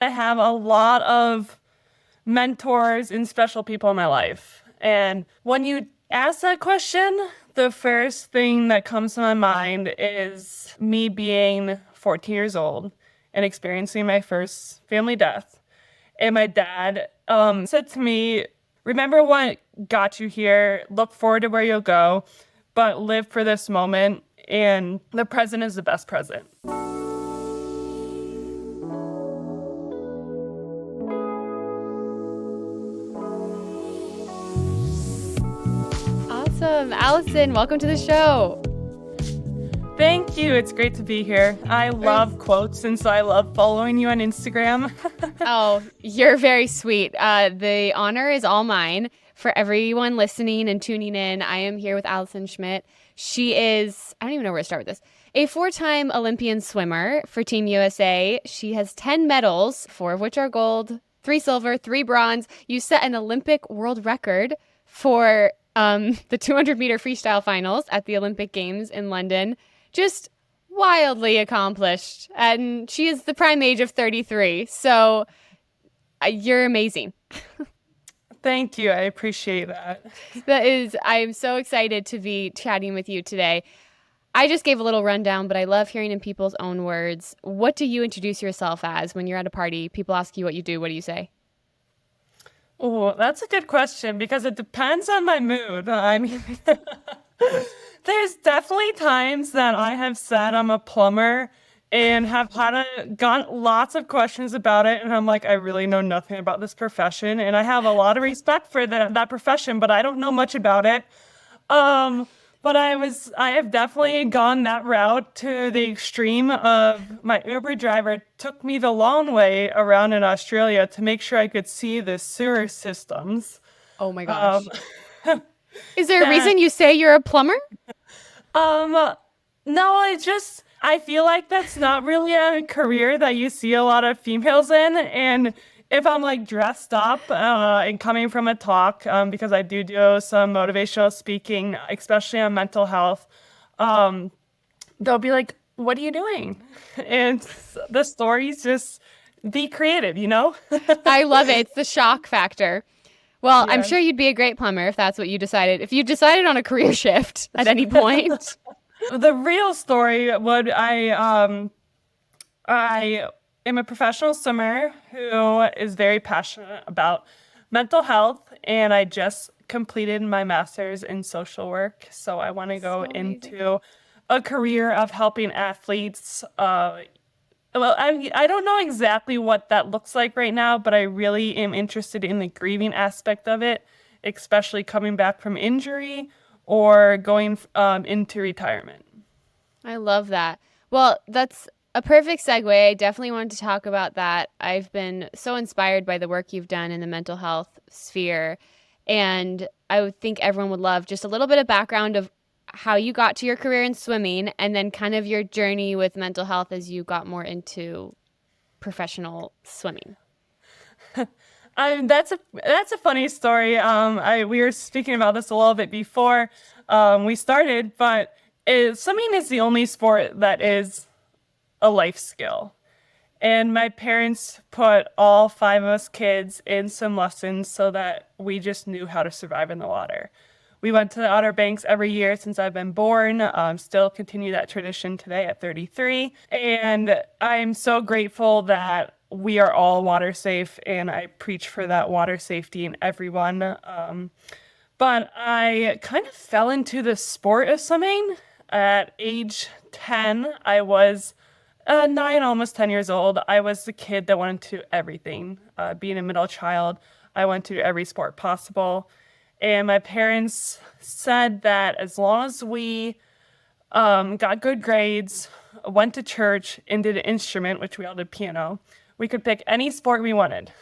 I have a lot of mentors and special people in my life. And when you ask that question, the first thing that comes to my mind is me being 14 years old and experiencing my first family death. And my dad said to me, remember what got you here, look forward to where you'll go, but live for this moment. And the present is the best present. Awesome. Allison, welcome to the show. Thank you. It's great to be here. I love quotes, and so I love following you on Instagram. Oh, you're very sweet. The honor is all mine. For everyone listening and tuning in, I am here with Allison Schmitt. She is, I don't even know where to start with this, a 4-time Olympian swimmer for Team USA. She has 10 medals, 4 of which are gold, 3 silver, 3 bronze. You set an Olympic world record for the 200-meter freestyle finals at the Olympic Games in London. Just wildly accomplished. And she is the prime age of 33. So you're amazing. Thank you. I appreciate that. I'm so excited to be chatting with you today. I just gave a little rundown, but I love hearing in people's own words. What do you introduce yourself as when you're at a party? People ask you what you do. What do you say? Oh, that's a good question because it depends on my mood. I mean, there's definitely times that I have said I'm a plumber and have got lots of questions about it. And I'm like, I really know nothing about this profession. And I have a lot of respect for that profession, but I don't know much about it. But I have definitely gone that route to the extreme of my Uber driver took me the long way around in Australia to make sure I could see the sewer systems. Oh my gosh. Um, Is there a that, reason you say you're a plumber? no, I feel like that's not really a career that you see a lot of females in. And if I'm like dressed up and coming from a talk, because I do some motivational speaking, especially on mental health, they'll be like, what are you doing? And the stories just be creative, you know? I love it. It's the shock factor. Well, I'm Yeah. sure you'd be a great plumber if that's what you decided. If you decided on a career shift at any point. The real story I am a professional swimmer who is very passionate about mental health, and I just completed my master's in social work. So I want to go So amazing. into a career of helping athletes. I don't know exactly what that looks like right now, but I really am interested in the grieving aspect of it, especially coming back from injury or going into retirement. I love that. Well, that's a perfect segue. I definitely wanted to talk about that. I've been so inspired by the work you've done in the mental health sphere. And I would think everyone would love just a little bit of background of how you got to your career in swimming and then kind of your journey with mental health as you got more into professional swimming. That's a funny story. We were speaking about this a little bit before we started, but swimming is the only sport that is a life skill. And my parents put all 5 of us kids in some lessons so that we just knew how to survive in the water. We went to the Outer Banks every year since I've been born, still continue that tradition today at 33. And I'm so grateful that we are all water safe, and I preach for that water safety in everyone. But I kind of fell into the sport of swimming at age 10. I was 9, almost 10 years old. I was the kid that went into everything. Being a middle child, I went to every sport possible. And my parents said that as long as we got good grades, went to church, and did an instrument, which we all did piano, we could pick any sport we wanted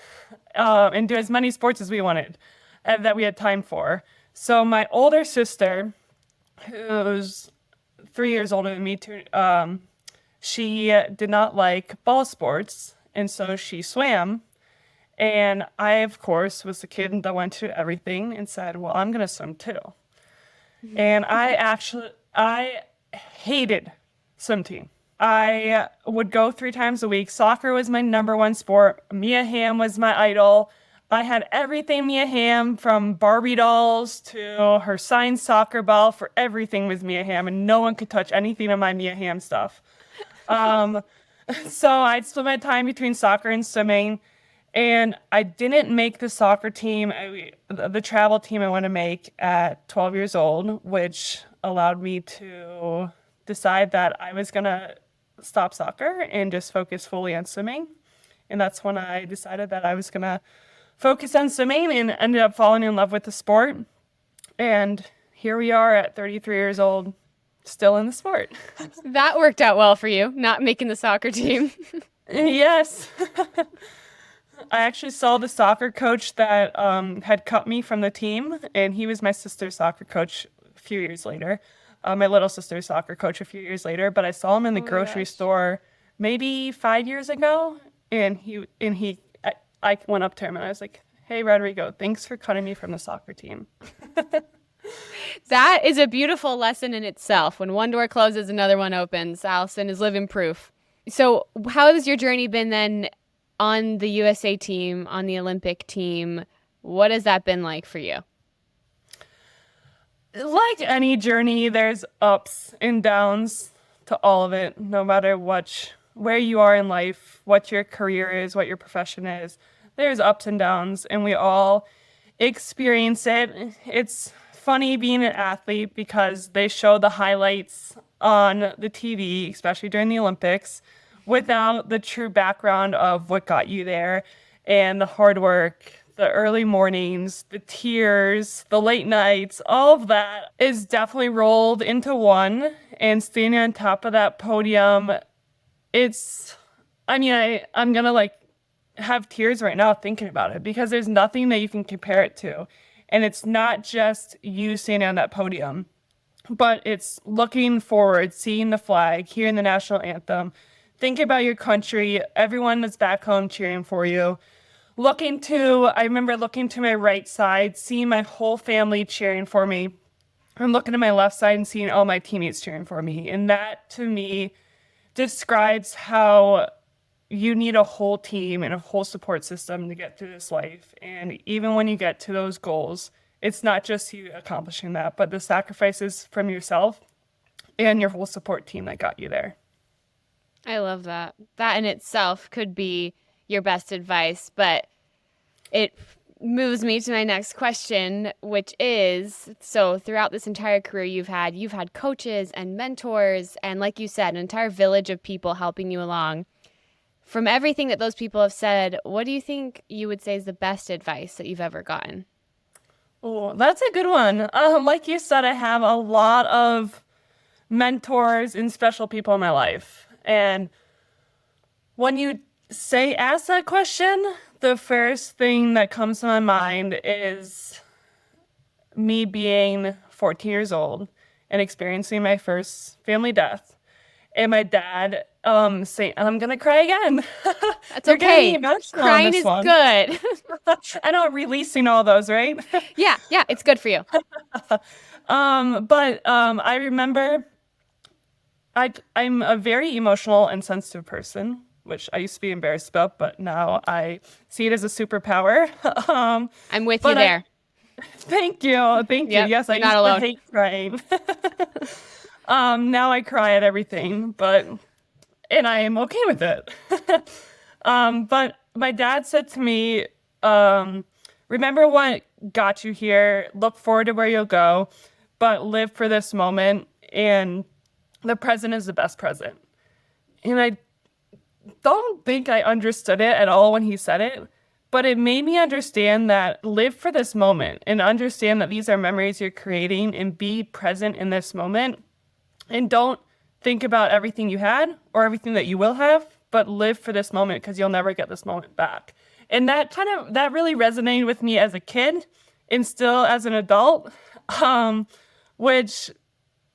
and do as many sports as we wanted that we had time for. So my older sister, who's 3 years older than me, too, she did not like ball sports, and so she swam. And I, of course, was the kid that went to everything and said, well, I'm going to swim too. And I hated swim team. I would go 3 times a week. Soccer was my number one sport. Mia Hamm was my idol. I had everything Mia Hamm, from Barbie dolls to her signed soccer ball. For everything was Mia Hamm, and no one could touch anything of my Mia Hamm stuff. Um, so I'd split my time between soccer and swimming, and I didn't make the soccer team, the travel team I want to make at 12 years old, which allowed me to decide that I was gonna stop soccer and just focus fully on swimming. And that's when I decided that I was gonna focus on swimming and ended up falling in love with the sport. And here we are at 33 years old, still in the sport. That worked out well for you, not making the soccer team. Yes. I actually saw the soccer coach that had cut me from the team, and he was my sister's soccer coach a few years later. My little sister's soccer coach a few years later, but I saw him in the Oh my grocery gosh. store maybe 5 years ago, and I went up to him and I was like, "Hey, Rodrigo, thanks for cutting me from the soccer team." That is a beautiful lesson in itself. When one door closes, another one opens. Allison is living proof. So, how has your journey been then on the USA team, on the Olympic team? What has that been like for you? Like any journey, there's ups and downs to all of it, no matter where you are in life, what your career is, what your profession is. There's ups and downs, and we all experience it. It's funny being an athlete because they show the highlights on the TV, especially during the Olympics, without the true background of what got you there and the hard work, the early mornings, the tears, the late nights. All of that is definitely rolled into one. And standing on top of that podium, I'm gonna like have tears right now thinking about it, because there's nothing that you can compare it to. And it's not just you standing on that podium, but it's looking forward, seeing the flag, hearing the national anthem, thinking about your country, everyone that's back home cheering for you. I remember looking to my right side, seeing my whole family cheering for me. I'm looking to my left side and seeing all my teammates cheering for me. And that, to me, describes how you need a whole team and a whole support system to get through this life. And even when you get to those goals, it's not just you accomplishing that, but the sacrifices from yourself and your whole support team that got you there. I love that. That in itself could be your best advice, but it moves me to my next question, which is, so throughout this entire career you've had coaches and mentors and, like you said, an entire village of people helping you along. From everything that those people have said, what do you think you would say is the best advice that you've ever gotten? Oh, that's a good one. Like you said, I have a lot of mentors and special people in my life. And when you ask that question, the first thing that comes to my mind is me being 14 years old and experiencing my first family death. And my dad saying, and I'm gonna cry again. That's You're getting me okay. emotional on Crying this is one. good. I know, releasing all those, right? Yeah, it's good for you. But I remember I'm a very emotional and sensitive person, which I used to be embarrassed about, but now I see it as a superpower. I'm with you but there. Thank you. Thank you. Yep, Yes, I you're used not to alone. hate crying. Now I cry at everything, and I am okay with it. But my dad said to me, remember what got you here, look forward to where you'll go, but live for this moment, and the present is the best present. And I don't think I understood it at all when he said it, but it made me understand that live for this moment and understand that these are memories you're creating, and be present in this moment, and don't think about everything you had or everything that you will have, but live for this moment, because you'll never get this moment back. And that really resonated with me as a kid and still as an adult, which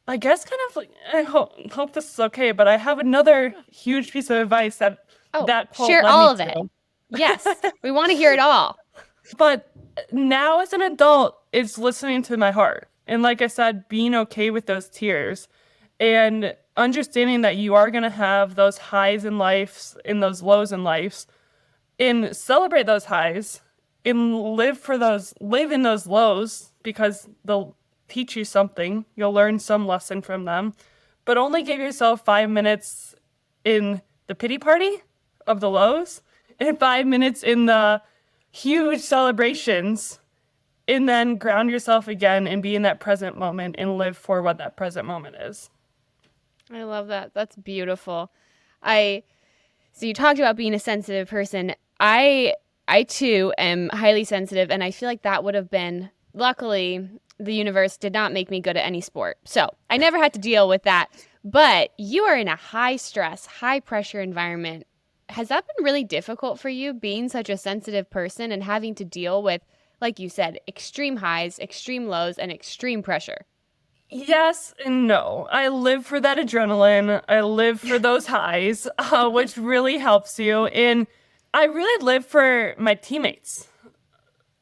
I guess kind of like, I hope this is okay, but I have another huge piece of advice that quote Share led all me of it. to. Yes, we want to hear it all. But now as an adult, it's listening to my heart. And like I said, being okay with those tears and understanding that you are going to have those highs in life and those lows in life, and celebrate those highs and live in those lows, because they'll teach you something. You'll learn some lesson from them, but only give yourself 5 minutes in the pity party of the lows and 5 minutes in the huge celebrations, and then ground yourself again and be in that present moment and live for what that present moment is. I love that. That's beautiful. I So you talked about being a sensitive person. I too am highly sensitive, and I feel like that would have been, luckily the universe did not make me good at any sport. So I never had to deal with that. But you are in a high stress, high pressure environment. Has that been really difficult for you, being such a sensitive person and having to deal with, like you said, extreme highs, extreme lows, and extreme pressure? Yes and no. I live for that adrenaline. I live for those highs, which really helps you. And I really live for my teammates,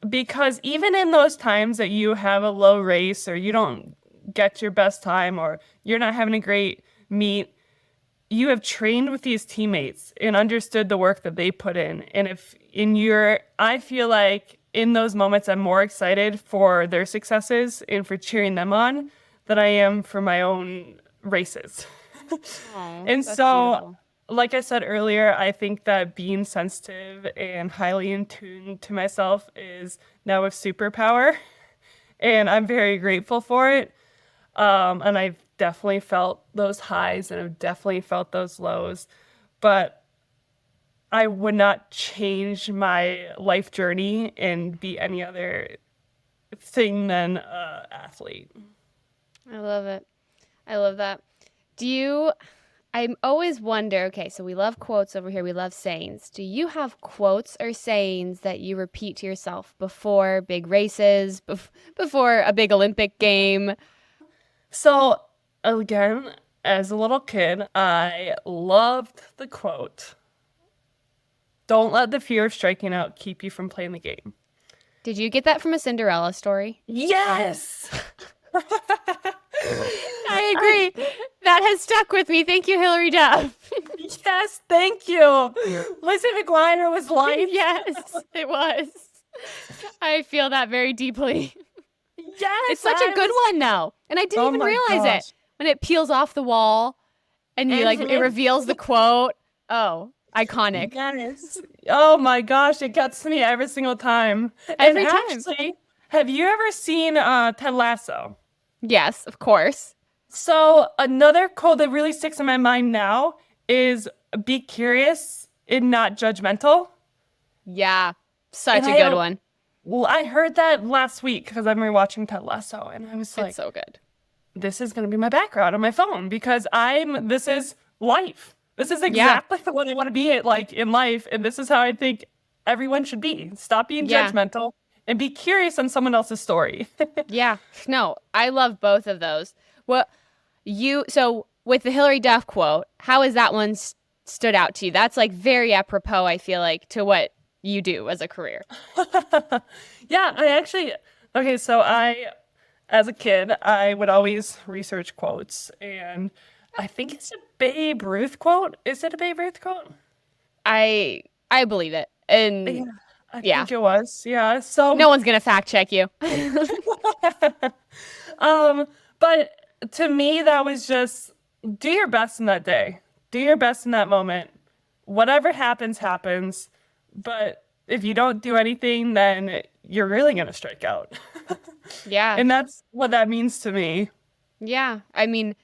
because even in those times that you have a low race, or you don't get your best time, or you're not having a great meet, you have trained with these teammates and understood the work that they put in. And I feel like in those moments, I'm more excited for their successes and for cheering them on than I am for my own races. Oh, And that's so, beautiful. like I said earlier, I think that being sensitive and highly in tune to myself is now a superpower, and I'm very grateful for it. And I've definitely felt those highs and I've definitely felt those lows, but I would not change my life journey and be any other thing than a athlete. I love it. I love that. Do you, I always wonder, okay, so we love quotes over here, we love sayings. Do you have quotes or sayings that you repeat to yourself before big races, before a big Olympic game? So, again, as a little kid, I loved the quote, "Don't let the fear of striking out keep you from playing the game." Did you get that from a Cinderella story? Yes! I agree. That has stuck with me. Thank you, Hillary Duff. Yes, thank you. Lizzie McGuire was life. Yes, it was. I feel that very deeply. Yes, It's such a good one, though. And I didn't Oh even my realize it gosh. when it peels off the wall and you like it reveals the quote. Oh, iconic. Yes. Oh my gosh, it gets me every single time. Every And time. actually, have you ever seen Ted Lasso? Yes, of course. So another quote that really sticks in my mind now is, "Be curious and not judgmental." Yeah, such And a good one. well, I heard that last week because I've been rewatching Ted Lasso, and I was like, It's so good. this is going to be my background on my phone, because this is life. This is Yeah. exactly what I want to be like in life. And this is how I think everyone should be. Stop being Yeah. judgmental and be curious on someone else's story. Yeah. No, I love both of those. So with the Hillary Duff quote, how has that one stood out to you? That's like very apropos, I feel like, to what you do as a career. Yeah, okay, so as a kid, I would always research quotes, and I think it's a Babe Ruth quote. Is it a Babe Ruth quote? I believe it. And Yeah, I yeah, think it was. Yeah. So, no one's gonna fact check you. but to me, that was just, do your best in that day. Do your best in that moment. Whatever happens, happens. But if you don't do anything, then you're really going to strike out. Yeah. And that's what that means to me. Yeah. I mean,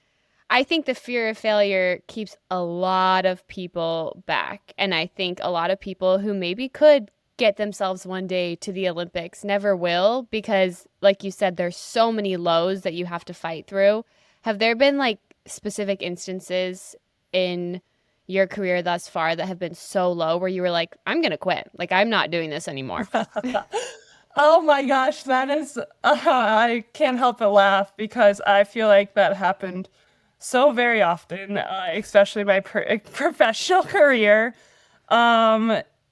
I think the fear of failure keeps a lot of people back. And I think a lot of people who maybe could get themselves one day to the Olympics never will, because, like you said, there's so many lows that you have to fight through. Have there been like specific instances in your career thus far that have been so low where you were like, I'm going to quit? Like, I'm not doing this anymore. Oh my gosh, I can't help but laugh, because I feel like that happened so very often, especially my professional career.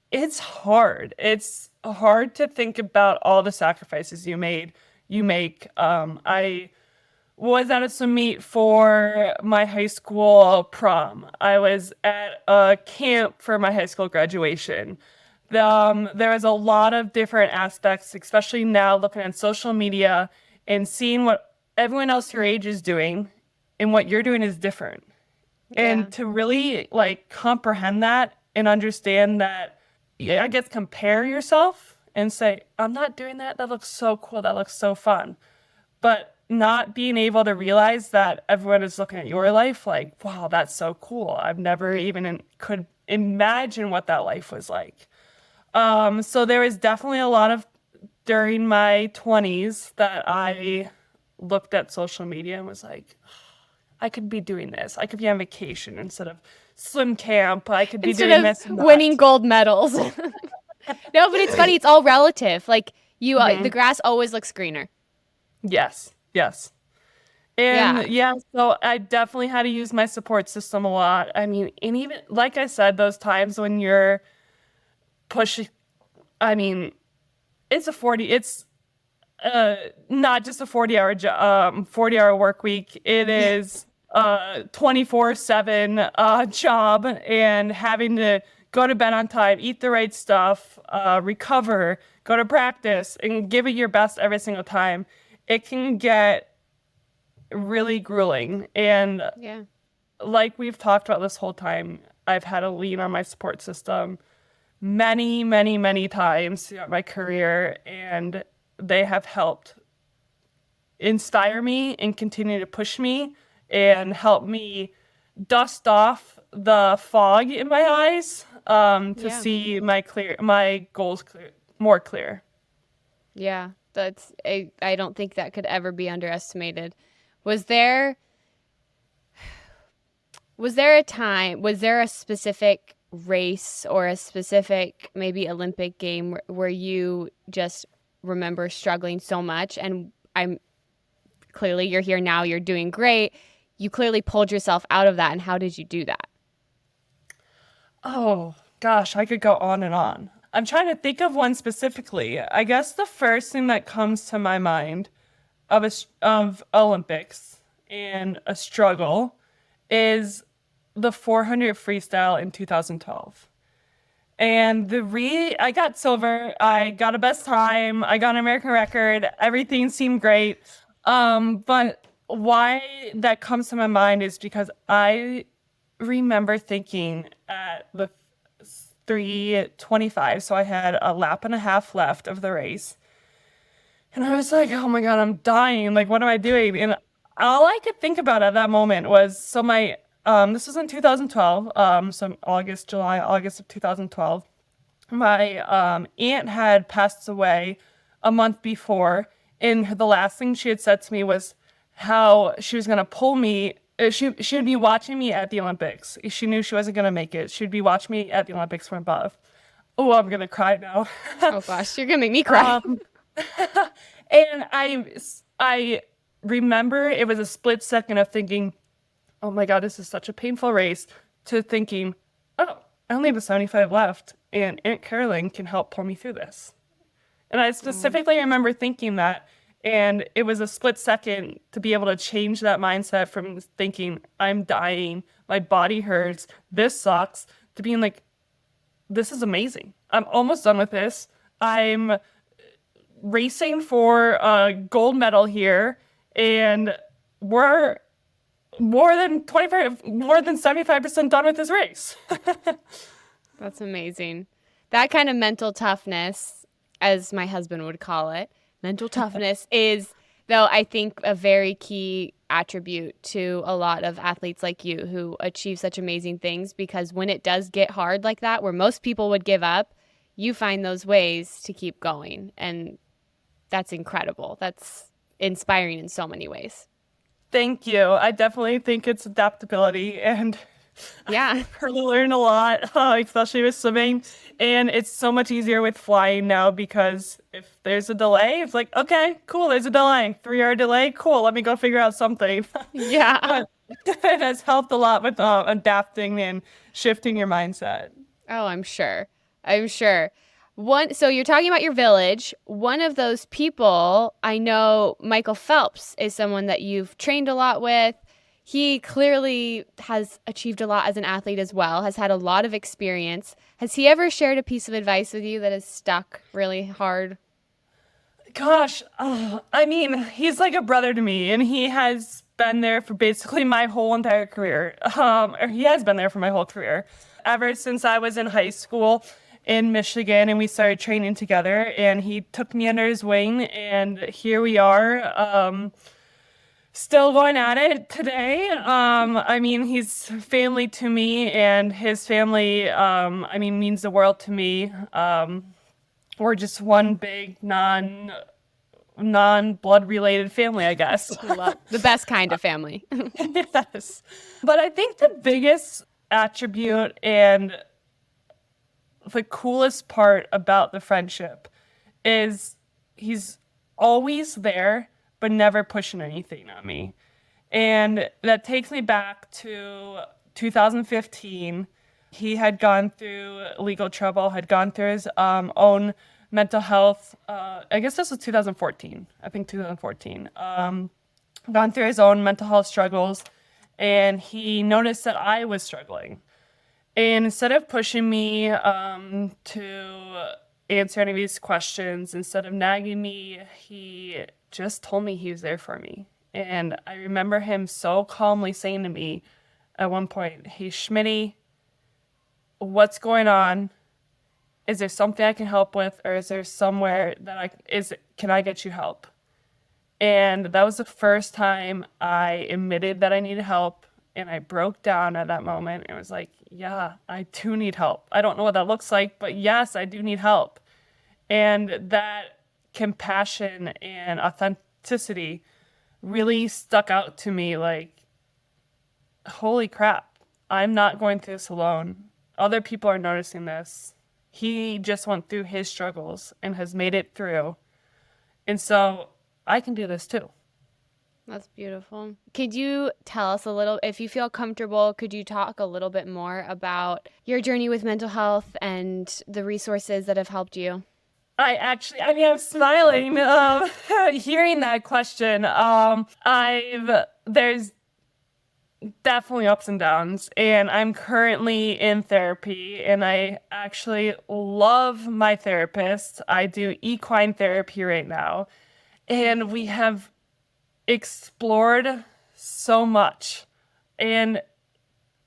It's hard. It's hard to think about all the sacrifices you make. I was at a swim meet for my high school prom. I was at a camp for my high school graduation. There was a lot of different aspects, especially now looking at social media and seeing what everyone else your age is doing and what you're doing is different. Yeah. And to really like comprehend that and understand that, yeah, I guess compare yourself and say, I'm not doing that. That looks so cool. That looks so fun. But not being able to realize that everyone is looking at your life like, wow, that's so cool. I've never even could imagine what that life was like. So there was definitely a lot of during my 20s that I looked at social media and was like, I could be doing this. I could be on vacation instead of swim camp. I could be Instead doing of this and winning that. gold medals. No, but it's funny. It's all relative. Like the Mhm. grass always looks greener. Yes, yes. Yeah. And yeah, so I definitely had to use my support system a lot. I mean, and even like I said, those times when you're pushing, I mean, it's not just a 40-hour work week. It Yeah. is 24/7 job and having to go to bed on time, eat the right stuff, recover, go to practice, and give it your best every single time. It can get really grueling. And Yeah. like we've talked about this whole time, I've had to lean on my support system many, many, many times throughout my career, and they have helped inspire me and continue to push me and help me dust off the fog in my eyes to Yeah. see my goals more clear. Yeah. I don't think that could ever be underestimated. Was there was there a specific race or a specific maybe Olympic game where you just remember struggling so much, and I'm clearly you're here now, you're doing great. You clearly pulled yourself out of that, and how did you do that? Oh gosh, I could go on and on. I'm trying to think of one specifically. I guess the first thing that comes to my mind of Olympics and a struggle is the 400 freestyle in 2012. And I got silver, I got a best time, I got an American record, everything seemed great. But why that comes to my mind is because I remember thinking at the 3:25, so I had a lap and a half left of the race. And I was like, oh my God, I'm dying. Like, what am I doing? And all I could think about at that moment was this was in 2012, so August of 2012. My aunt had passed away a month before, and the last thing she had said to me was how she was going to pull me. She would be watching me at the Olympics. She knew she wasn't going to make it. She'd be watching me at the Olympics from above. Oh, I'm going to cry now. Oh gosh, you're gonna make me cry. um, and I remember it was a split second of thinking, oh my God, this is such a painful race, to thinking, oh, I only have a 75 left, and Aunt Caroline can help pull me through this. And I specifically remember thinking that, and it was a split second to be able to change that mindset from thinking, I'm dying, my body hurts, this sucks, to being like, this is amazing. I'm almost done with this. I'm racing for a gold medal here, and we're more than 75% done with this race. That's amazing. That kind of mental toughness, as my husband would call it, mental toughness is, though, I think a very key attribute to a lot of athletes like you who achieve such amazing things, because when it does get hard like that, where most people would give up, you find those ways to keep going. And that's incredible. That's inspiring in so many ways. Thank you. I definitely think it's adaptability, and Yeah. I've heard to learn a lot, especially with swimming. And it's so much easier with flying now because if there's a delay, it's like, okay, cool, there's a delay. 3-hour delay, cool, let me go figure out something. Yeah. But it has helped a lot with adapting and shifting your mindset. Oh, I'm sure. I'm sure. So you're talking about your village. One of those people, I know Michael Phelps is someone that you've trained a lot with. He clearly has achieved a lot as an athlete as well, has had a lot of experience. Has he ever shared a piece of advice with you that has stuck really hard? Gosh, I mean, he's like a brother to me, and he has been there for basically my whole entire career. Or he has been there for my whole career, ever since I was in high school in Michigan, and we started training together. And he took me under his wing, and here we are, still going at it today. I mean, he's family to me, and his family, I mean, means the world to me. We're just one big non-blood related family, I guess. The best kind of family. Yes. But I think the biggest attribute and the coolest part about the friendship is he's always there, but never pushing anything on me. And that takes me back to 2015. He had gone through legal trouble, had gone through his own mental health. I guess this was 2014. I think 2014. Gone through his own mental health struggles, and he noticed that I was struggling. And instead of pushing me to answer any of these questions, instead of nagging me, he just told me he was there for me. And I remember him so calmly saying to me at one point, "Hey, Schmitty, what's going on? Is there something I can help with, or is there somewhere that can I get you help?" And that was the first time I admitted that I needed help, and I broke down at that moment. It was like, yeah, I do need help. I don't know what that looks like, but yes, I do need help. And that compassion and authenticity really stuck out to me, like, holy crap, I'm not going through this alone. Other people are noticing this. He just went through his struggles and has made it through. And so I can do this too. That's beautiful. Could you tell us a little, if you feel comfortable, could you talk a little bit more about your journey with mental health and the resources that have helped you? I'm smiling hearing that question. There's definitely ups and downs, and I'm currently in therapy, and I actually love my therapist. I do equine therapy right now, and we have explored so much. And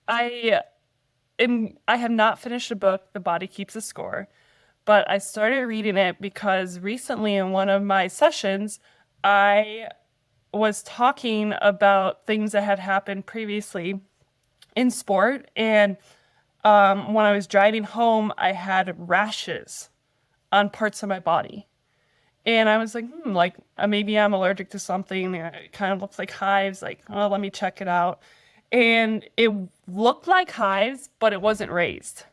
I have not finished a book, The Body Keeps a Score, but I started reading it because recently in one of my sessions, I was talking about things that had happened previously in sport. And when I was driving home, I had rashes on parts of my body. And I was like, maybe I'm allergic to something. It kind of looks like hives. Like, oh, let me check it out. And it looked like hives, but it wasn't raised.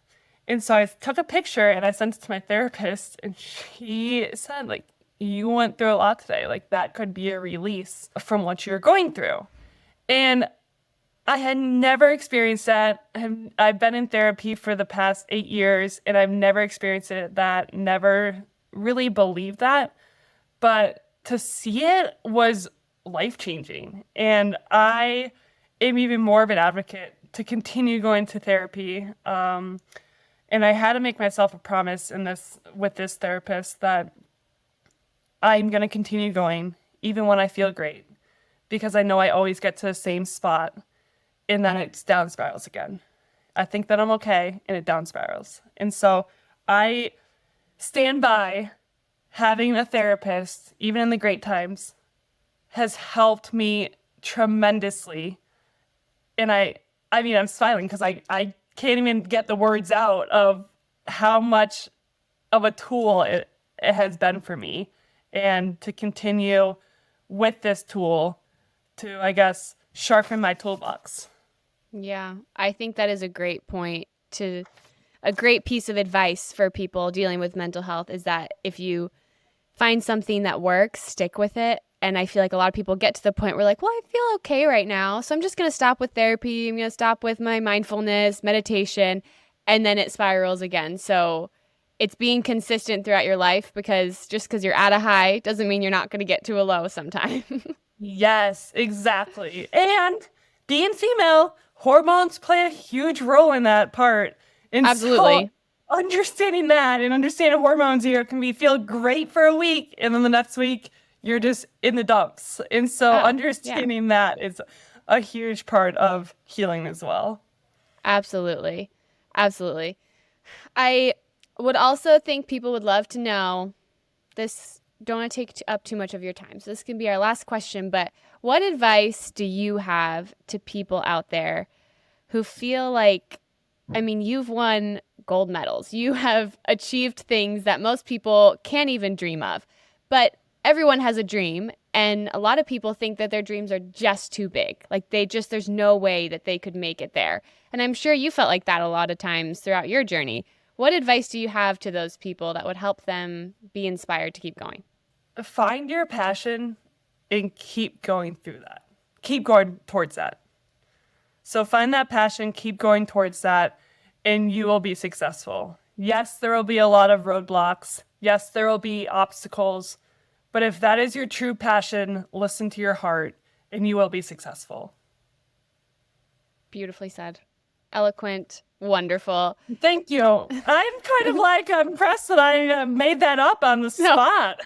And so I took a picture and I sent it to my therapist, and she said, like, you went through a lot today. Like, that could be a release from what you're going through. And I had never experienced that. I've been in therapy for the past 8 years, and I've never experienced that, never really believed that. But to see it was life-changing. And I am even more of an advocate to continue going to therapy. And I had to make myself a promise with this therapist that I'm going to continue going even when I feel great, because I know I always get to the same spot and then it's down spirals again. I think that I'm okay and it down spirals. And so I stand by having a therapist, even in the great times, has helped me tremendously. And I'm smiling because I can't even get the words out of how much of a tool it has been for me. And to continue with this tool to, I guess, sharpen my toolbox. Yeah, I think that is a great point. A great piece of advice for people dealing with mental health is that if you find something that works, stick with it. And I feel like a lot of people get to the point where like, well, I feel okay right now, so I'm just going to stop with therapy. I'm going to stop with my mindfulness, meditation, and then it spirals again. So it's being consistent throughout your life, because just because you're at a high doesn't mean you're not going to get to a low sometime. Yes, exactly. And being female, hormones play a huge role in that part. And so Absolutely. understanding that and understanding hormones here can be feel great for a week, and then the next week you're just in the dumps. And so Oh, yeah, understanding that is a huge part of healing as well. absolutely. Absolutely. I would also think people would love to know this. Don't want to take up too much of your time. So this can be our last question, but what advice do you have to people out there who feel like, I mean, you've won gold medals. You have achieved things that most people can't even dream of. But everyone has a dream, and a lot of people think that their dreams are just too big. Like there's no way that they could make it there. And I'm sure you felt like that a lot of times throughout your journey. What advice do you have to those people that would help them be inspired to keep going? Find your passion and keep going through that. Keep going towards that. So find that passion, keep going towards that, and you will be successful. Yes, there will be a lot of roadblocks. Yes, there will be obstacles. But if that is your true passion, listen to your heart and you will be successful. Beautifully said. Eloquent, wonderful. Thank you. I'm kind of like impressed that I made that up on the No, spot.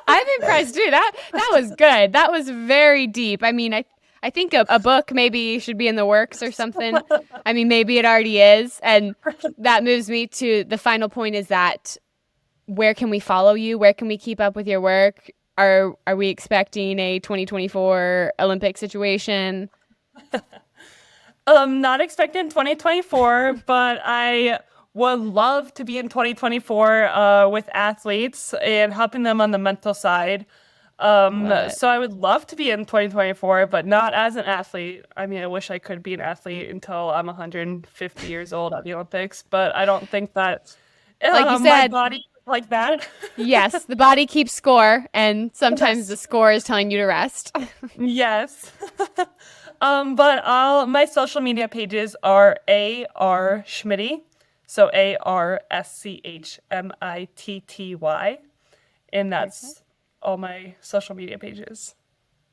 I'm impressed too. That was good. That was very deep. I mean, I think a book maybe should be in the works or something. I mean, maybe it already is. And that moves me to the final point, is that where can we follow you? Where can we keep up with your work? Are we expecting a 2024 Olympic situation? Not expecting 2024, but I would love to be in 2024 with athletes and helping them on the mental side. Love it. So I would love to be in 2024, but not as an athlete. I mean, I wish I could be an athlete until I'm 150 years old at the Olympics, but I don't think that Like you my said, body like that. yes, the body keeps score, and sometimes Yes. the score is telling you to rest. Yes. But all my social media pages are AR Schmitty. So ARSCHMITTY. And that's all my social media pages.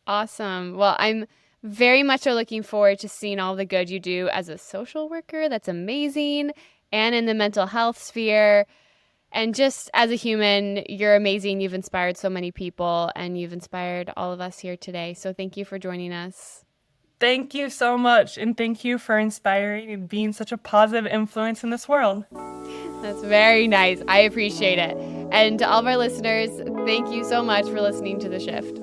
Awesome. Well, I'm very much so looking forward to seeing all the good you do as a social worker. That's amazing. And in the mental health sphere. And just as a human, you're amazing. You've inspired so many people, and you've inspired all of us here today. So thank you for joining us. Thank you so much. And thank you for inspiring and being such a positive influence in this world. That's very nice. I appreciate it. And to all of our listeners, thank you so much for listening to The Shift.